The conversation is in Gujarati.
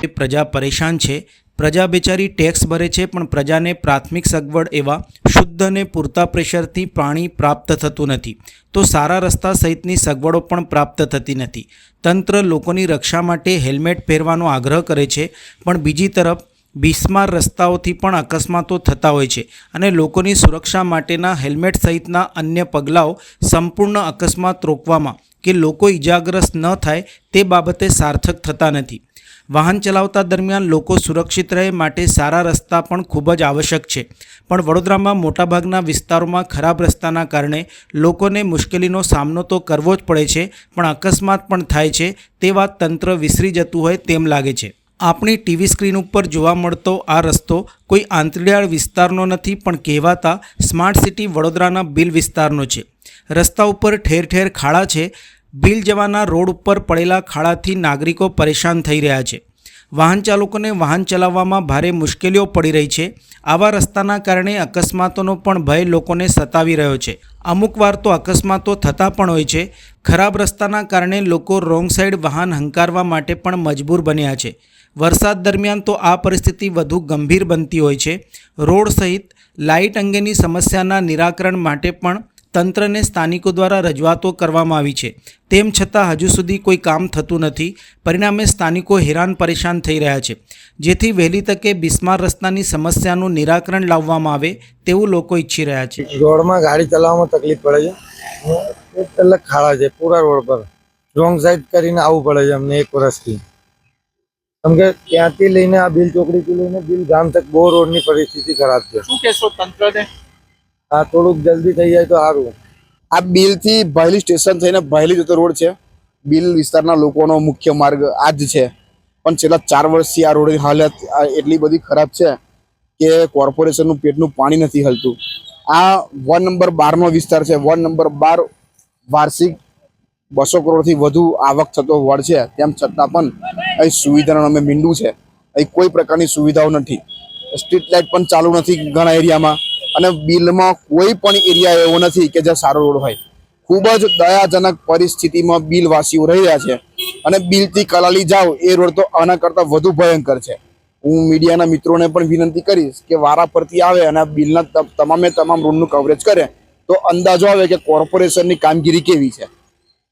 પ્રજા પરેશાન છે। પ્રજા બેચારી ટેક્સ ભરે છે પણ પ્રજાને પ્રાથમિક સગવડ એવા શુદ્ધ અને પૂરતા પ્રેશરથી પાણી પ્રાપ્ત થતું નથી, તો સારા રસ્તા સહિતની સગવડો પણ પ્રાપ્ત થતી નથી। તંત્ર લોકોની રક્ષા માટે હેલ્મેટ પહેરવાનો આગ્રહ કરે છે, પણ બીજી તરફ બિસ્માર રસ્તાઓથી પણ અકસ્માતો થતા હોય છે અને લોકોની સુરક્ષા માટેના હેલ્મેટ સહિતના અન્ય પગલાઓ સંપૂર્ણ અકસ્માત રોકવામાં કે લોકો ઇજાગ્રસ્ત ન થાય તે બાબતે સાર્થક થતા નથી। વાહન ચલાવતા દરમિયાન લોકો સુરક્ષિત રહે માટે સારા રસ્તા પણ ખૂબ જ આવશ્યક છે, પણ વડોદરામાં મોટાભાગના વિસ્તારોમાં ખરાબ રસ્તાના કારણે લોકોને મુશ્કેલીનો સામનો તો કરવો જ પડે છે, પણ અકસ્માત પણ થાય છે। તે વાત તંત્ર વિસરી જતું હોય તેમ લાગે છે। આપણી ટીવી સ્ક્રીન ઉપર જોવા મળતો આ રસ્તો કોઈ આંતરિયાળ વિસ્તારનો નથી, પણ કહેવાતા સ્માર્ટ સિટી વડોદરાના બિલ વિસ્તારનો છે। રસ્તા ઉપર ઠેર ઠેર ખાડા છે। બિલ જવાના રોડ ઉપર પડેલા ખાડાથી નાગરિકો પરેશાન થઈ રહ્યા છે। વાહન ચાલકોને વાહન ચલાવવામાં ભારે મુશ્કેલીઓ પડી રહી છે। આવા રસ્તાના કારણે અકસ્માતોનો પણ ભય લોકોને સતાવી રહ્યો છે। અમુક વાર તો અકસ્માતો થતા પણ હોય છે। ખરાબ રસ્તાના કારણે લોકો રોંગ સાઈડ વાહન હંકારવા માટે પણ મજબૂર બન્યા છે। વરસાદ દરમિયાન તો આ પરિસ્થિતિ વધુ ગંભીર બનતી હોય છે। રોડ સહિત લાઇટ અંગેની સમસ્યાના નિરાકરણ માટે પણ તંત્રને સ્થાનિકો દ્વારા રજૂઆતો કરવામાં આવી છે, તેમ છતાં હજુ સુધી કોઈ કામ થતું નથી। પરિણામે સ્થાનિકો હેરાન પરેશાન થઈ રહ્યા છે, જેથી વહેલી તકે બિસ્માર રસ્તાની સમસ્યાનું નિરાકરણ લાવવામાં આવે તેવું લોકો ઈચ્છી રહ્યા છે। રોડમાં ગાડી ચલાવવામાં તકલીફ પડે છે, એક કલાક ખાડા છે પૂરા રોડ પર, રોંગ સાઈડ કરીને આવવું પડે છે અમને 1 વર્ષથી, કેમ કે ત્યાંથી લઈને આ બિલ ચોકડીથી લઈને બિલ ગામ તક બહુ રોડની પરિસ્થિતિ ખરાબ છે। શું કહેશો તંત્રને? આ થોડુંક જલ્દી થઈ જાય તો સારું। આ બિલથી ભાયલી સ્ટેશન થઈને ભાયલી જતો રોડ છે। બિલ વિસ્તારના લોકોનો મુખ્ય માર્ગ આ જ છે, પણ છેલ્લા 4 વર્ષથી આ રોડની હાલત એટલી બધી ખરાબ છે કે કોર્પોરેશનનું પેટનું પાણી નથી હલતું। આ વોર્ડ નંબર 12નો વિસ્તાર છે। વોર્ડ નંબર 12 વાર્ષિક 200 કરોડથી વધુ આવક થતો વોર્ડ છે, તેમ છતાં પણ અહીં સુવિધાનું અમે મીંડું છે। અહીં કોઈ પ્રકારની સુવિધાઓ નથી। સ્ટ્રીટ લાઇટ પણ ચાલુ નથી ઘણા એરિયામાં, અને બિલમાં કોઈ પણ એરિયા એવો નથી કે જ્યાં સારો રોડ હોય। ખૂબ જ દયાજનક પરિસ્થિતિમાં બિલવાસીઓ રહી રહ્યા છે, અને બિલથી કલાલી જાઓ એ રોડ તો આના કરતાં વધુ ભયંકર છે। હું મીડિયાના મિત્રોને પણ વિનંતી કરીશ કે વારા પરથી આવે અને બિલના તમામ રોડનું કવરેજ કરે તો અંદાજો આવે કે કોર્પોરેશનની કામગીરી કેવી છે।